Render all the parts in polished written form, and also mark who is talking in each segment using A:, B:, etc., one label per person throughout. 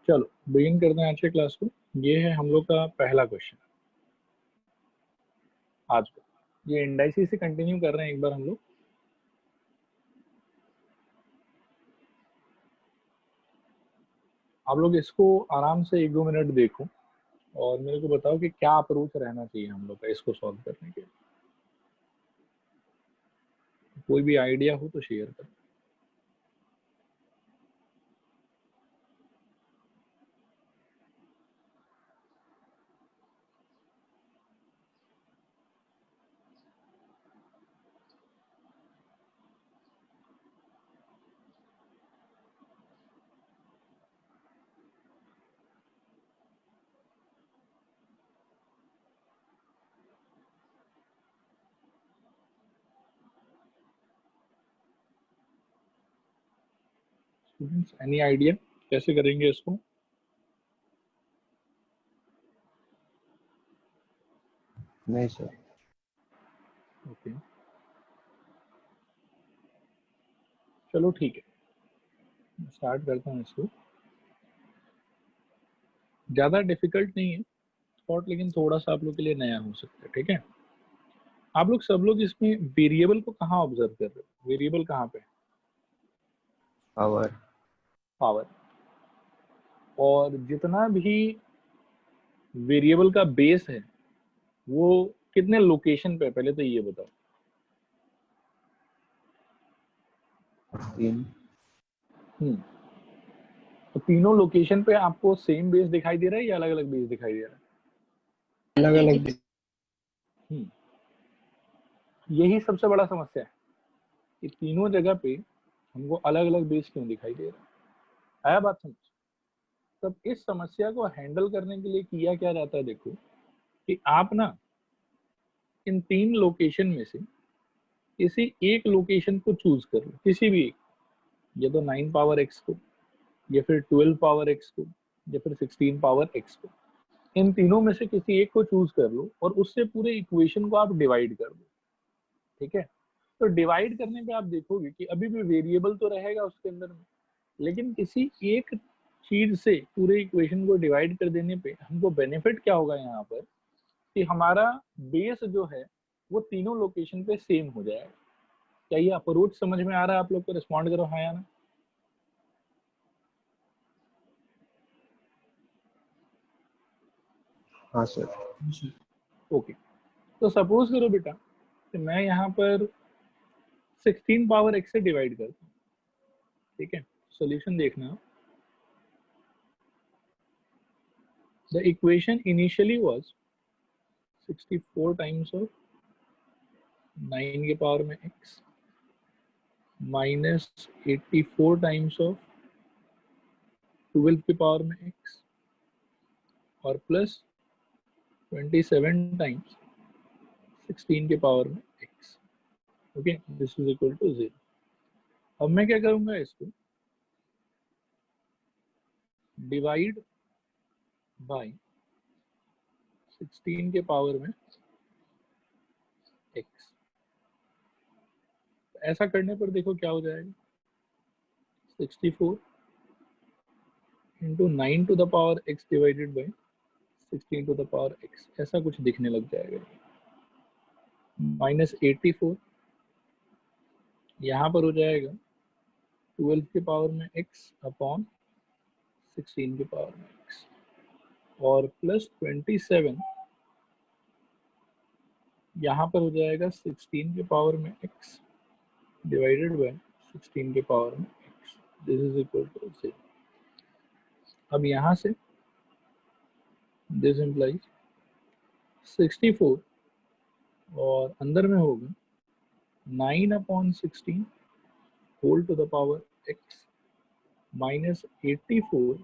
A: चलो बिगिन करते हैं आज के क्लास को। ये है हम लोग का पहला क्वेश्चन आज का। ये इंडाइसिस से कंटिन्यू कर रहे हैं एक बार हम लोग। आप लोग इसको आराम से 1-2 मिनट देखो और मेरे को बताओ कि क्या अप्रोच रहना चाहिए हम लोग का इसको सॉल्व करने के लिए। कोई भी आइडिया हो तो शेयर करो। स्टूडेंट्स एनी आइडिया कैसे करेंगे इसको?
B: नहीं सर।
A: ओके चलो ठीक है, स्टार्ट करता हूँ इसको। ज़्यादा डिफिकल्ट नहीं है थॉट, लेकिन थोड़ा सा आप लोग के लिए नया हो सकता है। ठीक है, आप लोग सब लोग इसमें वेरिएबल को कहाँ ऑब्जर्व कर रहे हो? वेरिएबल कहाँ पे?
B: पावर।
A: पावर। और जितना भी वेरिएबल का बेस है वो कितने लोकेशन पे है, पहले तो ये बताओ।
B: 3।
A: तो तीनों लोकेशन पे आपको सेम बेस दिखाई दे रहा है या अलग अलग बेस दिखाई दे रहा है?
B: अलग अलग।
A: यही सबसे बड़ा समस्या है कि तीनों जगह पे हमको अलग अलग बेस क्यों दिखाई दे रहा है। आया बात समझ? तब इस समस्या को हैंडल करने के लिए किया क्या जाता है, देखो कि आप ना इन 3 लोकेशन में से किसी एक लोकेशन को चूज कर लो, किसी भी एक, या तो 9 पावर x को, या फिर 12 पावर x को, या फिर 16 पावर x को। इन तीनों में से किसी एक को चूज कर लो और उससे पूरे इक्वेशन को आप डिवाइड कर दो। ठीक है, तो डिवाइड करने पे आप देखोगे कि अभी भी वेरिएबल तो रहेगा उसके अंदर में, लेकिन किसी एक चीज से पूरे इक्वेशन को डिवाइड कर देने पे हमको बेनिफिट क्या होगा यहाँ पर कि हमारा बेस जो है वो तीनों लोकेशन पे सेम हो जाएगा। क्या ये अप्रोच समझ में आ रहा है आप लोग को? रिस्पॉन्ड करो हाँ या ना।
B: हाँ सर।
A: ओके, तो सपोज करो बेटा कि मैं यहाँ पर 16 पावर x से डिवाइड करता हूँ। ठीक है, सॉल्यूशन देखना। The equation initially was 64 times of 9 के पावर में x माइनस 84 टाइम्स ऑफ 12 के पावर में x और प्लस 27 टाइम्स 16 के पावर में x। Okay, this is equal to 0। अब मैं क्या करूंगा, इसको डिवाइड बाय 16 के पावर में x। ऐसा करने पर देखो क्या हो जाएगा, 64 into 9 to the power x divided by 16 to the power x, ऐसा कुछ दिखने लग जाएगा। माइनस 84 यहाँ पर हो जाएगा 12 के पावर में x अपॉन 16 के पावर में x और प्लस 27 यहाँ पर हो जाएगा 16 के पावर में x डिवाइडेड बाय 16 के पावर में x। This is equal to 0। अब यहाँ से दिस इम्प्लाइज 64 और अंदर में होगा 9 upon 16 whole to the power x minus 84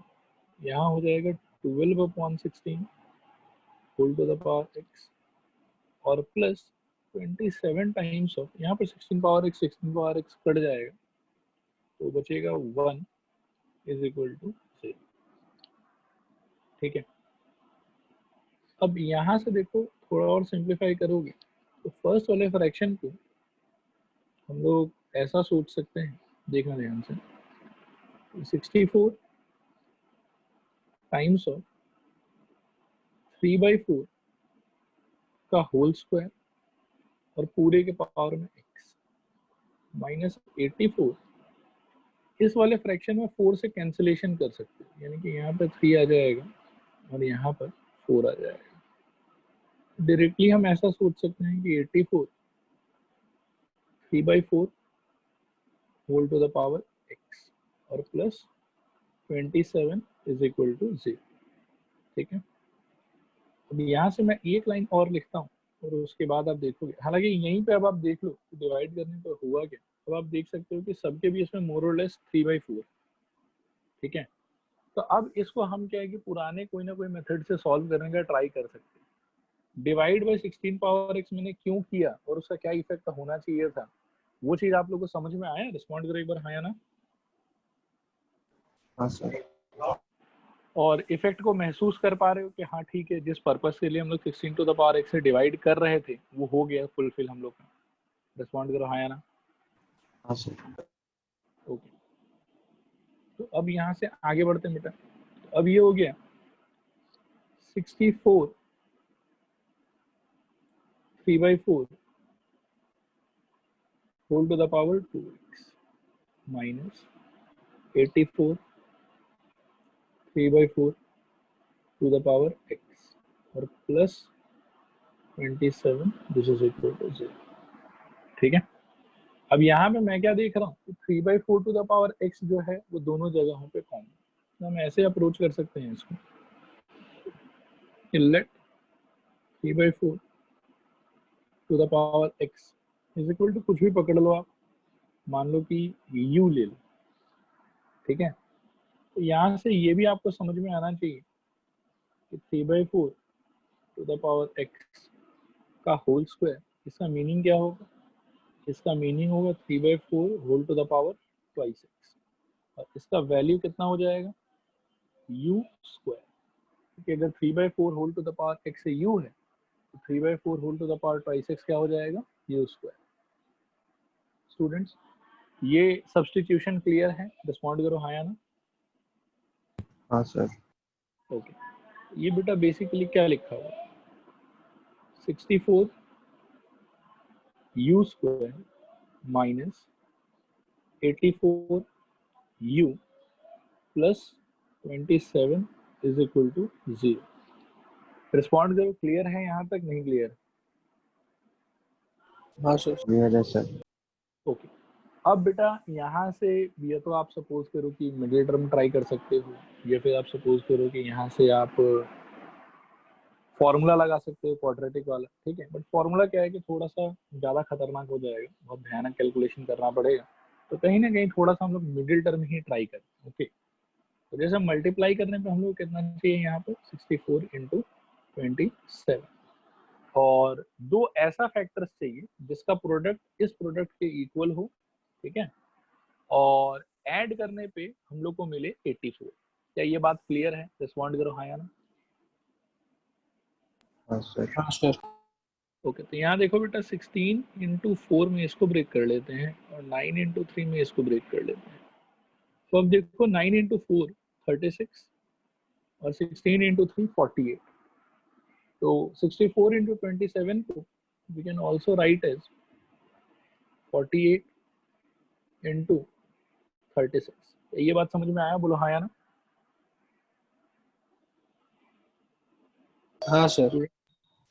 A: यहाँ हो जाएगा 12 upon 16 whole to the power x और प्लस 27 टाइम्स ऑफ, यहाँ पर 16 पावर x कट जाएगा तो बचेगा 1 इज इक्वल टू 0। ठीक है, अब यहाँ से देखो थोड़ा और सिंप्लीफाई करोगे तो फर्स्ट वाले फ्रैक्शन को हम लोग ऐसा सोच सकते हैं, देखना ध्यान से। 64 टाइम्स ऑफ 3/4 का होल स्क्वायर और पूरे के पावर में x माइनस 84। इस वाले फ्रैक्शन में 4 से कैंसिलेशन कर सकते हैं, यानी कि यहाँ पर 3 आ जाएगा और यहाँ पर 4 आ जाएगा। डायरेक्टली हम ऐसा सोच सकते हैं कि 84 3/4 whole to the power x और प्लस 27 इज इक्वल टू 0। ठीक है, अब यहाँ से मैं एक लाइन और लिखता हूँ और उसके बाद आप देखोगे, हालांकि यहीं पे अब आप देख लो कि डिवाइड करने पर हुआ क्या। अब आप देख सकते हो कि सबके भी इसमें मोर और लेस 3/4। ठीक है, तो अब इसको हम क्या है कि पुराने कोई ना कोई मेथड से सॉल्व करने का ट्राई कर सकते हैं। डिवाइड बाय 16 पावर x मैंने क्यों किया और उसका क्या इफेक्ट होना चाहिए था, वो चीज आप लोग को समझ में आया? रिस्पॉन्ड करो एक बार, हाँ या ना।
B: हाँ सर।
A: और इफेक्ट को महसूस कर पा रहे हो कि हाँ ठीक है, जिस पर्पस के लिए हम लोग 16 टू द पावर x से डिवाइड कर रहे थे वो हो गया फुलफिल हम लोग का। रिस्पॉन्ड करो हाँ या ना।
B: हाँ सर।
A: ओके, तो अब यहाँ से आगे बढ़ते हैं बेटा। तो अब ये हो गया 64 3/4 whole to the power 2x minus 84 3/4 to the power x और plus 27 this is equal to 0। ठीक है, अब यहाँ पे मैं क्या देख रहा हूँ, 3/4 टू द पावर x जो है वो दोनों जगहों पे कॉमन, तो हम ऐसे अप्रोच कर सकते हैं इसको, let 3/4 to the power x is equal to कुछ भी पकड़ लो आप, मान लो कि u ले लो। ठीक है, तो यहाँ से ये भी आपको समझ में आना चाहिए कि 3/4 टू द पावर x का होल स्क्वायर, इसका मीनिंग क्या होगा? इसका मीनिंग होगा 3/4 whole to the power twice x और इसका वैल्यू कितना हो जाएगा? u square. क्योंकि अगर 3/4 whole to the power x से u है तो 3/4 whole to the power twice x क्या हो जाएगा? u square. स्टूडेंट्स, ये सब्स्टिट्यूशन क्लियर है? रिस्पॉन्ड करो हाँ या ना।
B: हाँ सर।
A: ओके, ये बेटा बेसिकली क्या लिखा हुआ है? 64 u square minus 84 u plus 27 is equal to 0। Respond करो, क्लियर है यहाँ तक? नहीं क्लियर?
B: हाँ सर। क्लियर है सर।
A: ओके, अब बेटा यहाँ से या तो आप सपोज करो कि मिडिल टर्म ट्राई कर सकते हो, या फिर आप सपोज करो कि यहाँ से आप फॉर्मूला लगा सकते हो क्वाड्रेटिक वाला। ठीक है, बट फॉर्मूला क्या है कि थोड़ा सा ज़्यादा खतरनाक हो जाएगा, बहुत भयानक कैलकुलेशन करना पड़ेगा, तो कहीं ना कहीं थोड़ा सा हम लोग मिडिल टर्म ही ट्राई करें। ओके, तो जैसे मल्टीप्लाई करने पे हम लोग कितना चाहिए यहाँ पे? 64 इंटू 27 और दो ऐसा फैक्टर्स चाहिए जिसका प्रोडक्ट इस प्रोडक्ट के इक्वल हो। ठीक है, और ऐड करने पे हम लोग को मिले 84। क्या ये बात क्लियर है? रिस्पॉन्ड करो हाँ या ना।
B: हाँ सर।
C: हाँ सर।
A: ओके, तो यहाँ देखो बेटा 16 इंटू 4 में इसको ब्रेक कर लेते हैं और 9 इंटू 3 में इसको ब्रेक कर लेते हैं। तो अब देखो 9 इंटू 4 36 और 16 इंटू 3 48। तो 64 इंटू 27 को we can also write as 48 into 36। ये बात समझ में आया? बोलो हाँ या ना।
C: हाँ सर।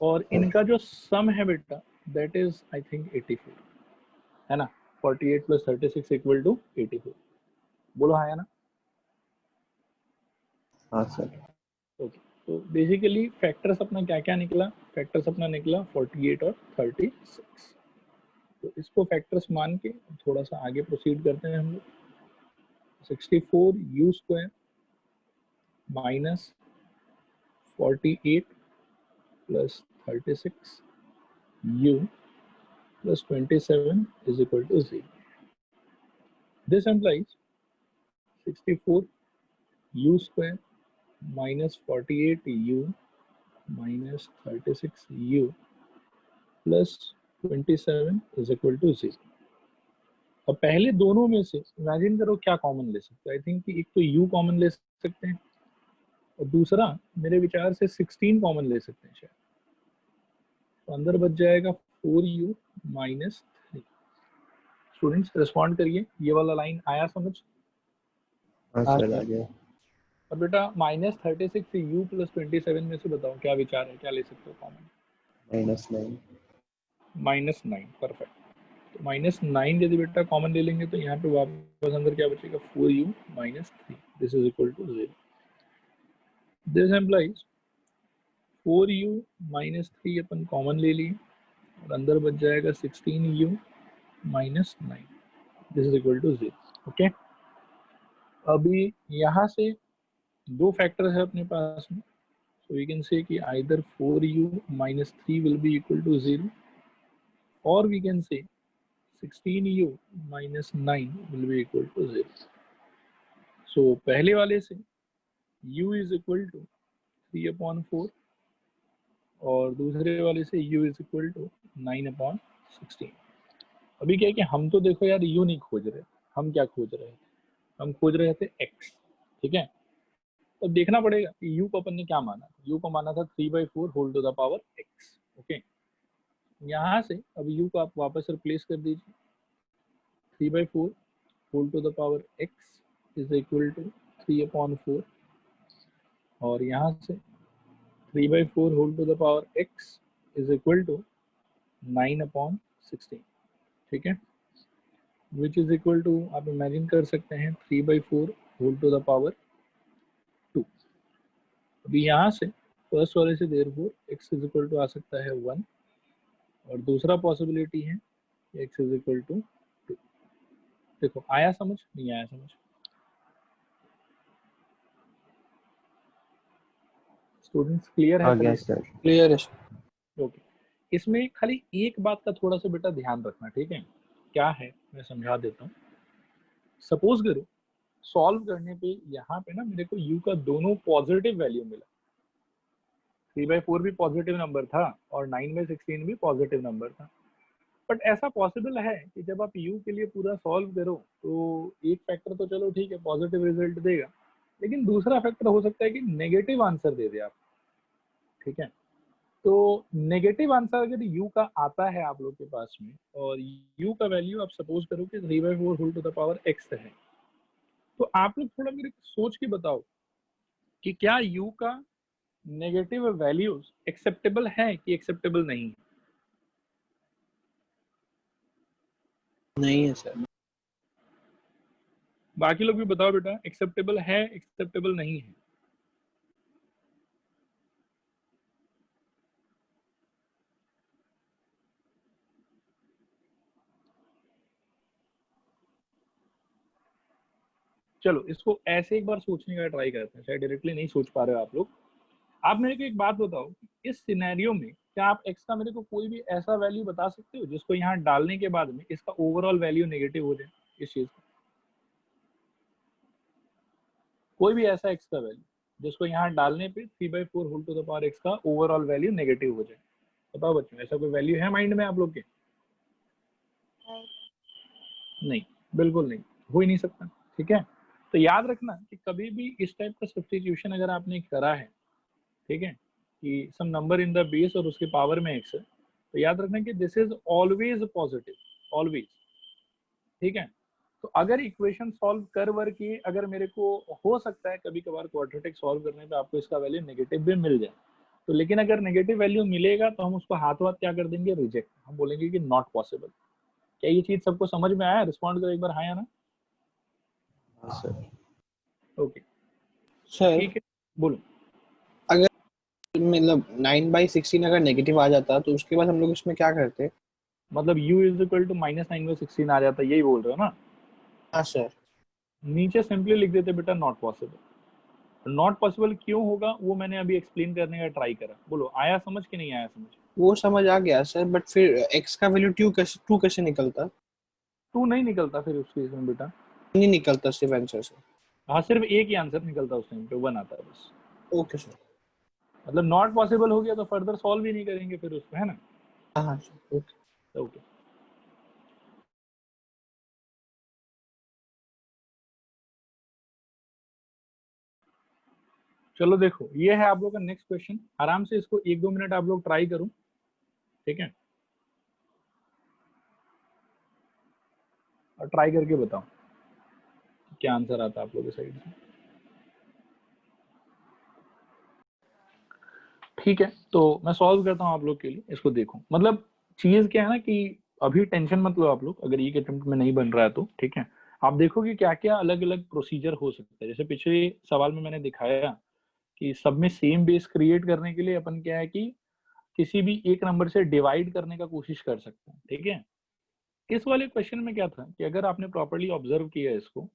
A: और इनका जो सम है बेटा दैट इज आई थिंक 84, है ना। 48 प्लस 36 इक्वल टू 84। बोलो हाँ या ना।
B: हाँ सर।
A: ओके, तो बेसिकली फैक्टर्स अपना क्या क्या निकला? फैक्टर्स अपना निकला 48 और 36। तो इसको फैक्टर्स मान के थोड़ा सा आगे प्रोसीड करते हैं हम लोग। 64 u square minus 48 plus 36 u plus 27 is equal to 0. This implies 64 u square minus 48 u minus 36 u plus 27 is equal to 0. अब पहले दोनों में से इमेजिन करो क्या कॉमन ले सकते हैं। आई थिंक एक तो u कॉमन ले सकते हैं और दूसरा मेरे विचार से 16 कॉमन ले सकते हैं शायद, तो अंदर बच जाएगा 4u माइनस 3। स्टूडेंट्स रिस्पॉन्ड करिए, ये वाला लाइन आया समझ?
B: हाँ
C: हाँ
B: सर, आ
C: सर।
B: गया।
A: अब बेटा -36 से u प्लस 27 में से बताओ क्या विचार है, क्या ले सकते हो कॉमन?
B: -9।
A: -9, परफेक्ट। तो -9 यदि बेटा कॉमन ले लेंगे तो यहाँ पे वापस अंदर क्या बचेगा, 4u minus 3, this is equal to 0। This implies 4u minus 3 अपन कॉमन ले लिए और अंदर बच जाएगा 16u minus 9, this is equal to 0। Okay, अभी यहाँ से दो फैक्टर है अपने पास में, so we can say कि either 4u minus 3 will be equal to 0 or we can say 16u minus 9 will be equal to 0. So पहले वाले से u is equal to 3/4 और दूसरे वाले से u is equal to 9/16। अभी क्या है कि हम तो देखो यार u नहीं खोज रहे, हम क्या खोज रहे थे, हम खोज रहे थे x, ठीक है। तो देखना पड़ेगा कि u को अपन ने क्या माना, u को माना था 3/4 whole to the power x। Okay, यहाँ से अब u को आप वापस रिप्लेस कर दीजिए, 3/4 whole to the power x is equal to 3/4 और यहाँ से 3/4 whole to the power x is equal to 9/16, ठीक है, विच इज इक्वल टू आप इमेजिन कर सकते हैं 3/4 होल टू द पावर 2। अभी यहाँ से फर्स्ट वाले से therefore x is equal to आ सकता है 1 और दूसरा पॉसिबिलिटी है x इज इक्वल टू 2। देखो आया समझ, नहीं आया समझ? स्टूडेंट्स क्लियर है
B: आ गया
A: सभी?
B: सर।
C: क्लियर है सर।
A: ओके, इसमें खाली एक बात का थोड़ा सा बेटा ध्यान रखना, ठीक है, क्या है मैं समझा देता हूँ। सपोज करो सॉल्व करने पे यहाँ पे ना मेरे को u का दोनों पॉजिटिव वैल्यू मिला, 3/4 भी पॉजिटिव नंबर था और 9/16 भी पॉजिटिव नंबर था, बट ऐसा पॉसिबल है कि जब आप u के लिए पूरा सॉल्व करो तो एक फैक्टर तो चलो ठीक है पॉजिटिव रिजल्ट देगा, लेकिन दूसरा फैक्टर हो सकता है कि नेगेटिव आंसर दे दे आप, ठीक है। तो नेगेटिव आंसर अगर u का आता है आप लोग के पास में और u का वैल्यू आप सपोज करो कि 3/4 whole to the power x है, तो आप लोग थोड़ा मेरे को सोच के बताओ कि क्या u का नेगेटिव वैल्यूज एक्सेप्टेबल है कि एक्सेप्टेबल नहीं है?
C: नहीं है सर।
A: बाकी लोग भी बताओ बेटा, एक्सेप्टेबल है एक्सेप्टेबल नहीं है? चलो इसको ऐसे एक बार सोचने का ट्राई करते हैं, शायद डायरेक्टली नहीं सोच पा रहे हो आप लोग। आप मेरे को एक बात बताओ, इस सिनेरियो में क्या आप x का मेरे को कोई भी ऐसा वैल्यू बता सकते हो जिसको यहाँ डालने के बाद में इसका ओवरऑल वैल्यू नेगेटिव हो जाए, इस चीज का कोई भी ऐसा x का वैल्यू जिसको यहाँ डालने पे 3/4 whole to the power x का ओवरऑल वैल्यू नेगेटिव हो जाए? बताओ बच्चों, ऐसा कोई वैल्यू है माइंड में आप लोग के? नहीं, बिल्कुल नहीं, हो ही नहीं सकता, ठीक है। तो याद रखना कि कभी भी इस टाइप का सब्स्टिट्यूशन अगर आपने करा है, ठीक है, कि सम नंबर इन द बेस और उसके पावर में x है, तो याद रखना कि this is always positive, always, ठीक है। तो अगर इक्वेशन सॉल्व कर वर के अगर मेरे को हो सकता है कभी कभार क्वाड्रेटिक सॉल्व करने पे आपको इसका वैल्यू नेगेटिव भी मिल जाए, तो लेकिन अगर नेगेटिव वैल्यू मिलेगा तो हम उसको हाथों हाथ क्या कर देंगे, रिजेक्ट, हम बोलेंगे कि नॉट पॉसिबल। क्या ये चीज सबको समझ में आया? रिस्पॉन्ड करो एक बार, हाँ या ना?
B: हाँ सर।
A: ओके
C: सर
A: ठीक है, बोलो।
C: अगर मतलब 9/16 अगर नेगेटिव आ जाता तो उसके बाद हम लोग इसमें क्या करते?
A: मतलब u इज इक्वल टू -9/16 आ जाता, यही बोल रहे हो ना?
C: हाँ सर।
A: नीचे सिंपली लिख देते बेटा नॉट पॉसिबल। नॉट पॉसिबल क्यों होगा वो मैंने अभी एक्सप्लेन करने का ट्राई करा, बोलो आया समझ कि नहीं आया समझ?
C: वो समझ आ गया सर, बट फिर x का वैल्यू टू कैसे निकलता?
A: टू नहीं निकलता फिर उस केस में बेटा,
C: नहीं निकलता सिर्फ आंसर से।
A: हाँ सिर्फ एक ही आंसर निकलता उस टाइम पे, 1 आता है बस।
C: Okay sir.
A: मतलब नॉट पॉसिबल हो गया तो फर्दर सॉल्व ही नहीं करेंगे फिर उसको, है ना?
C: हाँ हाँ सर, ओके।
A: ओके चलो देखो, ये है आप लोग का नेक्स्ट क्वेश्चन। आराम से इसको 1-2 मिनट आप लोग ट्राई करो, ठीक है, और ट्राई करके बताओ क्या आंसर आता है आप लोगों के साइड से। ठीक है, तो मैं सॉल्व करता हूँ आप लोग के लिए, इसको देखो। मतलब चीज क्या है ना कि अभी टेंशन मत लो आप लोग, अगर ये अटेम्प्ट में नहीं बन रहा है तो ठीक है, आप देखो कि क्या क्या अलग अलग प्रोसीजर हो सकता है। जैसे पिछले सवाल में मैंने दिखाया कि सब में सेम बेस क्रिएट करने के लिए अपन क्या है कि किसी भी एक नंबर से डिवाइड करने का कोशिश कर सकते हैं, ठीक है। इस वाले क्वेश्चन में क्या था कि अगर आपने प्रॉपर्ली ऑब्जर्व किया इसको,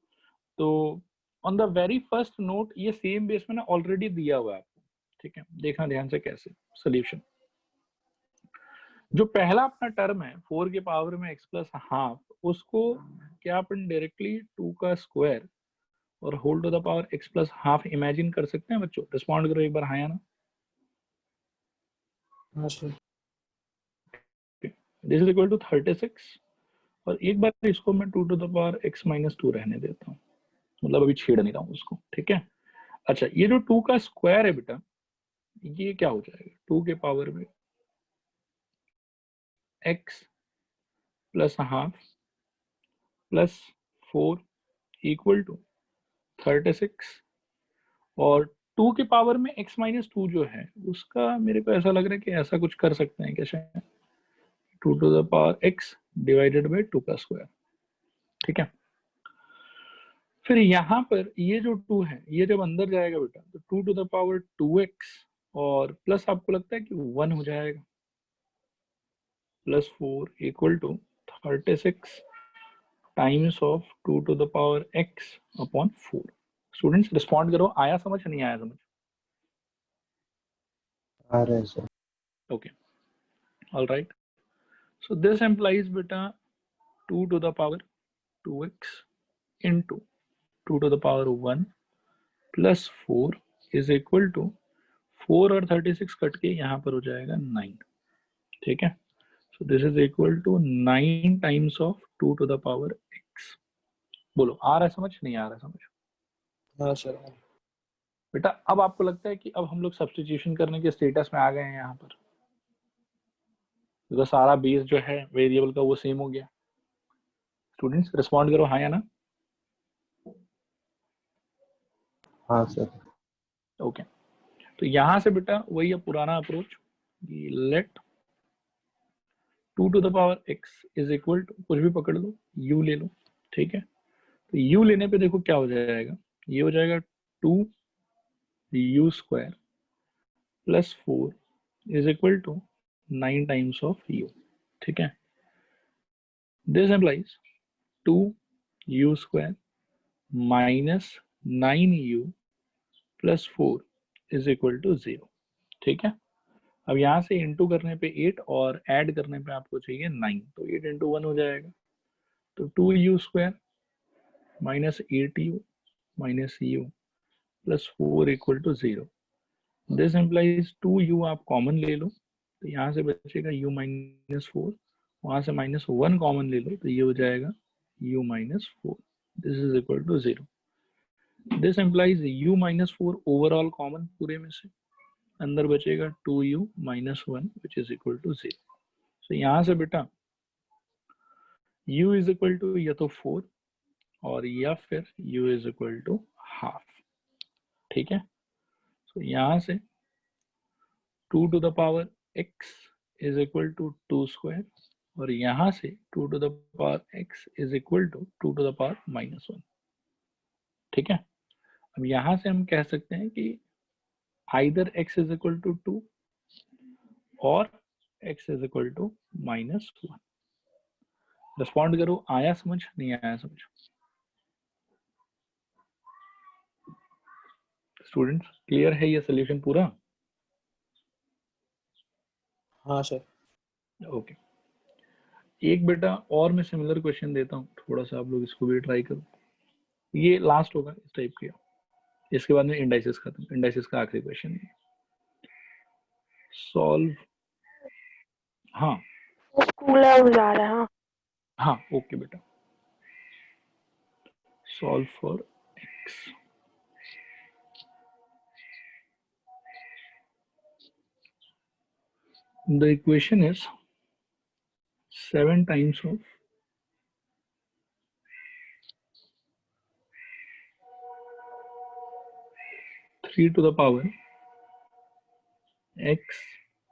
A: तो on the very first note ये सेम बेस में ना ऑलरेडी दिया हुआ है आपको, ठीक है। देखना ध्यान से कैसे सोल्यूशन। जो पहला अपना टर्म है 4 के पावर में x प्लस हाफ, उसको क्या अपन डायरेक्टली 2 का स्क्वायर और whole to the power x plus half imagine कर सकते हैं बच्चों? रिस्पॉन्ड करो एक बार, हाँ या ना।
C: हाँ sir.
A: This is equal to 36, और एक बार इसको मैं 2 to the power x minus 2 रहने देता हूँ, मतलब अभी छेड़ नहीं रहा हूँ उसको, ठीक है। अच्छा, ये जो 2 का स्क्वायर है बेटा, ये क्या हो जाएगा? 2 के पावर में x plus half plus 4 equal to 36, और 2 के पावर में x माइनस 2 जो है उसका मेरे को ऐसा लग रहा है कि ऐसा कुछ कर सकते हैं क्या शायद, 2 to the power x divided by 2 का स्क्वायर, ठीक है। फिर यहाँ पर ये जो 2 है, ये जब अंदर जाएगा बेटा तो 2 टू द पावर 2x, और प्लस आपको लगता है कि 1 हो जाएगा, plus 4 equal to 36 times of 2 to the power x upon 4। Students respond करो, आया समझ नहीं आया समझ?
B: आ रहा है sir.
A: Okay, all right. So this implies बेटा 2 to the power 2x into 2 to the power 1 plus 4 is equal to 4 और 36 कट के यहाँ पर हो जाएगा 9, ठीक है। So this is equal to 9 times of 2 to the power x। बोलो आ रहा है समझ, नहीं आ रहा है समझ?
C: हाँ सर।
A: बेटा अब आपको लगता है कि अब हम लोग सब्स्टिट्यूशन करने के स्टेटस में आ गए हैं यहाँ पर, तो सारा बेस जो है वेरिएबल का वो सेम हो गया। स्टूडेंट्स रिस्पॉन्ड करो हाँ या ना।
B: हाँ सर।
A: ओके, तो यहाँ से बेटा वही है पुराना approach, let 2 to the power x is equal to, कुछ भी पकड़ लो, u ले लो, ठीक है। तो u लेने पे देखो क्या हो जाएगा, ये हो जाएगा 2u square plus 4 is equal to 9 times of u, ठीक है। This implies 2u square minus 9u plus 4 is equal to 0, ठीक है। अब यहाँ से इंटू करने पे 8 और ऐड करने पे आपको चाहिए 9, तो 8 इंटू 1 हो जाएगा, तो 2u square minus 8u minus u plus 4 equal to 0। This implies 2u आप कॉमन ले लो, तो यहाँ से बचेगा u माइनस 4, वहाँ से माइनस 1 कॉमन ले लो, तो ये हो जाएगा u minus 4। This is equal to 0। This implies u minus 4 overall common पूरे में से, अंदर बचेगा 2u minus 1 which is equal to 0। So यहाँ से बेटा u इज इक्वल टू या तो 4 और या फिर u is equal to half, ठीक है। सो यहाँ से 2 to the power x is equal to 2 square, और यहाँ से 2 to the power x is equal to 2 to the power minus 1, ठीक है। अब यहाँ से हम कह सकते हैं कि either x is equal to 2 और x is equal to minus 1। Respond करो, आया समझ नहीं आया समझ? स्टूडेंट्स क्लियर है ये सोल्यूशन पूरा?
C: हाँ सर।
A: ओके, एक बेटा और मैं सिमिलर क्वेश्चन देता हूँ, थोड़ा सा आप लोग इसको भी ट्राई करो, ये लास्ट होगा इस टाइप का, इसके बाद में इंडाइसिस खत्म, इंडाइसिस का आखिरी क्वेश्चन है। सॉल्व, हाँ
D: स्कूल है बुला रहे हैं।
A: हाँ ओके बेटा, solve for x। The equation is 7 times of 3 to the power x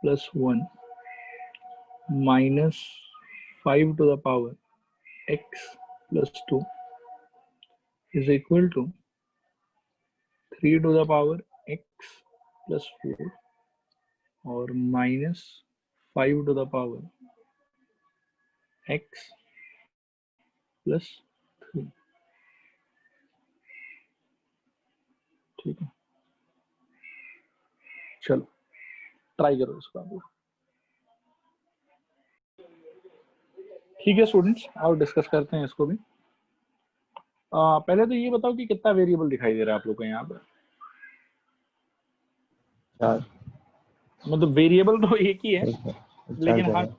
A: plus 1 minus 5 to the power x plus 2 is equal to 3 to the power x plus 4 और minus 5 to the power x plus 3। ठीक है, चलो try करो इसको आप। ठीक है students, आओ डिस्कस करते हैं इसको भी। पहले तो ये बताओ कि कितना वेरिएबल दिखाई दे रहा है आप लोग को यहाँ पर।
B: 4।
A: मतलब वेरिएबल तो एक ही है,
B: ठीक है, 4
A: लेकिन हाँ
B: जगह।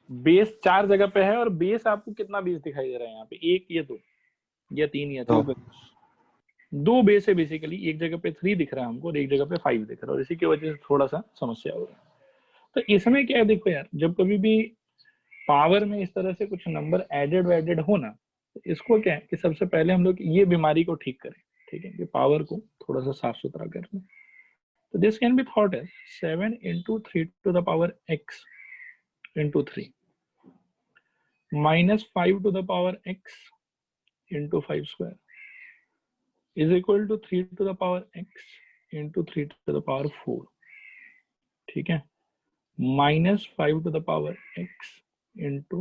A: बेस 4 जगह पे है। और बेस आपको कितना बेस दिखाई दे रहा है यहाँ पे? 1 या 2 या 3 या 2? 2 बेस है बेसिकली। एक जगह पे 3 दिख रहा है हमको और एक जगह पे 5 दिख रहा है, और इसी की वजह से थोड़ा सा समस्या हो रहा है। तो इसमें क्या है, देखो यार, जब कभी भी पावर में इस तरह से कुछ नंबर एडेड हो ना, तो इसको क्या है कि सबसे पहले हम लोग ये बीमारी को ठीक करें। ठीक है, कि पावर को थोड़ा सा साफ सुथरा कर लें। तो this can be thought as 7 into 3 to the power x into 3 minus 5 to the power x into 5 square is equal to 3 to the power x into 3 to the power 4। ठीक है, minus 5 to the power x into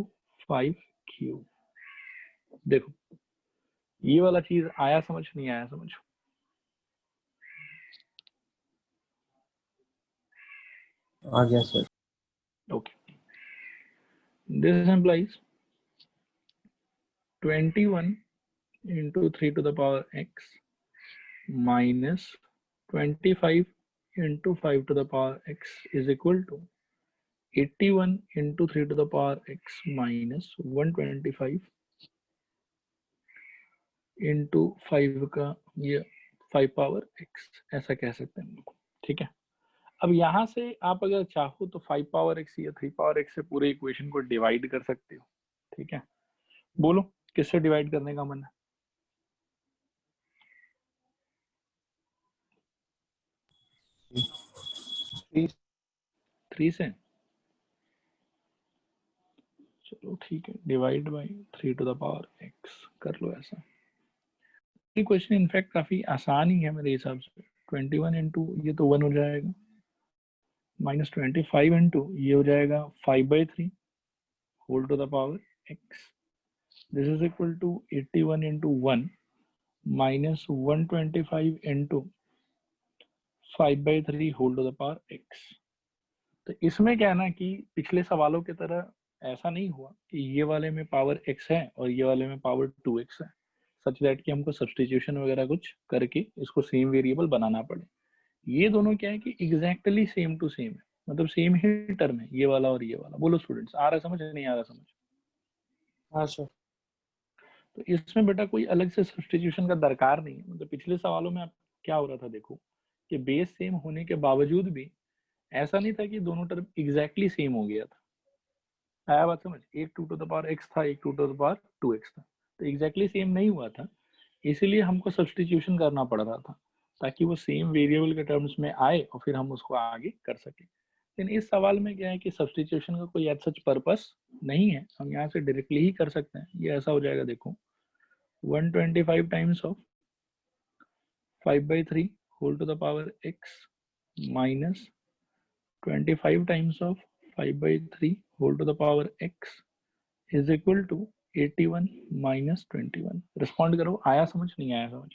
A: 5 cube। देखो ये वाला चीज आया समझ, नहीं आया समझ?
B: आ गया sir.
A: Okay, this implies 21 into 3 to the power x minus 25 into 5 to the power x is equal to 81 into 3 to the power x minus 125 into 5 का ये 5 पावर x, ऐसा कह सकते हैं हम लोग। ठीक है, अब यहाँ से आप अगर चाहो तो 5 पावर x या 3 पावर x से पूरे इक्वेशन को डिवाइड कर सकते हो। ठीक है, बोलो किससे डिवाइड करने का मन है? 3 से। चलो ठीक है, divide by 3 to the power x कर लो ऐसा। ये क्वेश्चन इनफैक्ट काफी आसान ही है मेरे हिसाब से। 21 इंटू ये तो 1 हो जाएगा, माइनस 25 इंटू ये हो जाएगा 5/3 whole to the power x। This is equal to 81 into 1 minus 125 into 5/3 whole to the power x। तो इसमें क्या है ना कि पिछले सवालों की तरह ऐसा नहीं हुआ कि ये वाले में पावर x है और ये वाले में पावर 2x है, सच दैट कि हमको सब्सटीट्यूशन वगैरह कुछ करके इसको सेम वेरिएबल बनाना पड़े। ये दोनों क्या है कि एग्जैक्टली सेम टू सेम है, मतलब सेम ही टर्म है ये वाला और ये वाला। बोलो स्टूडेंट्स, आ रहा समझ नहीं आ रहा समझ?
C: हाँ सर।
A: तो इसमें बेटा कोई अलग से सब्सटीट्यूशन का दरकार नहीं है। मतलब पिछले सवालों में आप क्या हो रहा था, देखो कि बेस सेम होने के बावजूद भी ऐसा नहीं था कि दोनों टर्म एग्जैक्टली सेम हो गया था। आया बात समझ? एक 2 टू द पावर x था, एक 2 टू द पावर 2x था, तो एग्जैक्टली सेम नहीं हुआ था। इसीलिए हमको सब्सटीट्यूशन करना पड़ रहा था ताकि वो सेम वेरिएबल के टर्म्स में आए और फिर हम उसको आगे कर सके। लेकिन इस सवाल में क्या है कि सब्सटीट्यूशन का कोई एज सच पर्पस नहीं है, हम यहाँ से डायरेक्टली ही कर सकते हैं। ये ऐसा हो जाएगा, देखो 125 times of 5/3 whole to the power x minus 25 times of 5/3 whole to the power x is equal to 81 minus 21। Respond करो, आया समझ नहीं आया समझ?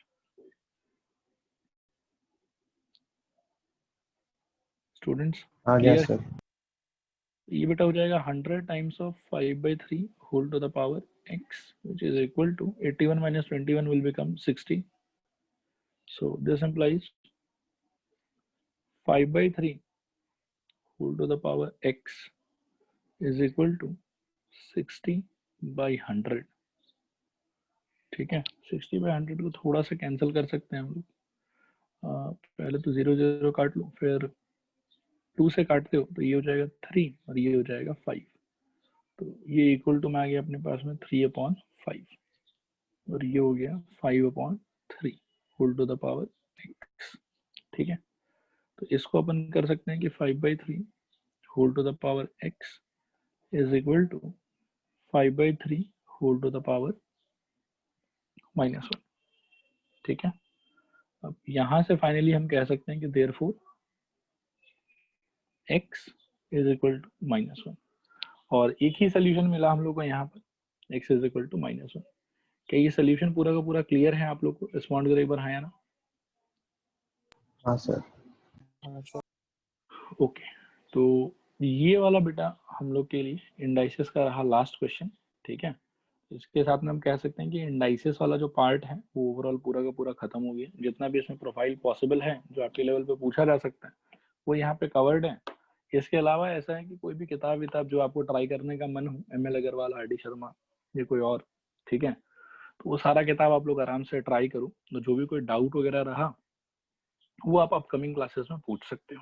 A: स्टूडेंट्स
B: आ गया
A: क्लियर?
B: सर।
A: ये बेटा हो जाएगा 100 times of 5/3 whole to the power x which is equal to 81 minus 21 will become 60। so this implies 5/3 whole to the power x is equal to 60/100। ठीक है, 60/100 को थोड़ा सा कैंसिल कर सकते हैं हम लोग। पहले तो 0 0 काट लो, फिर 2 से काटते हो तो ये हो जाएगा 3 और ये हो जाएगा 5, तो ये इक्वल टू में आ गया अपने पास में 3/5 और ये हो गया 5/3 whole to the power x। ठीक है, तो इसको अपन कर सकते हैं कि 5/3 whole to the power x is equal to 5/3 whole to the power -1। ठीक है, अब यहां से फाइनली हम कह सकते हैं कि therefore x is equal to -1 और एक ही सोल्यूशन मिला हम लोग को यहाँ पर, x इज इक्वल टू -1। क्या ये सोल्यूशन पूरा का पूरा क्लियर है आप लोग को? रिस्पॉन्ड करो एक बार, हाँ या ना।
B: हाँ सर।
A: ओके, तो ये वाला बेटा हम लोग के लिए इंडाइसिस का रहा लास्ट क्वेश्चन। ठीक है, इसके साथ में हम कह सकते हैं कि इंडाइसिस वाला जो पार्ट है वो ओवरऑल पूरा का पूरा खत्म हो गया। जितना भी इसमें प्रोफाइल पॉसिबल है जो आपके लेवल पे पूछा जा सकता है वो यहाँ पे कवर्ड है। इसके अलावा ऐसा है कि कोई भी किताब जो आपको ट्राई करने का मन हो, ML अग्रवाल, RD शर्मा या कोई और, ठीक है, तो वो सारा किताब आप लोग आराम से ट्राई करो। तो जो भी कोई डाउट वगैरह रहा वो आप अपकमिंग क्लासेस में पूछ सकते हो।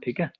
A: ठीक है।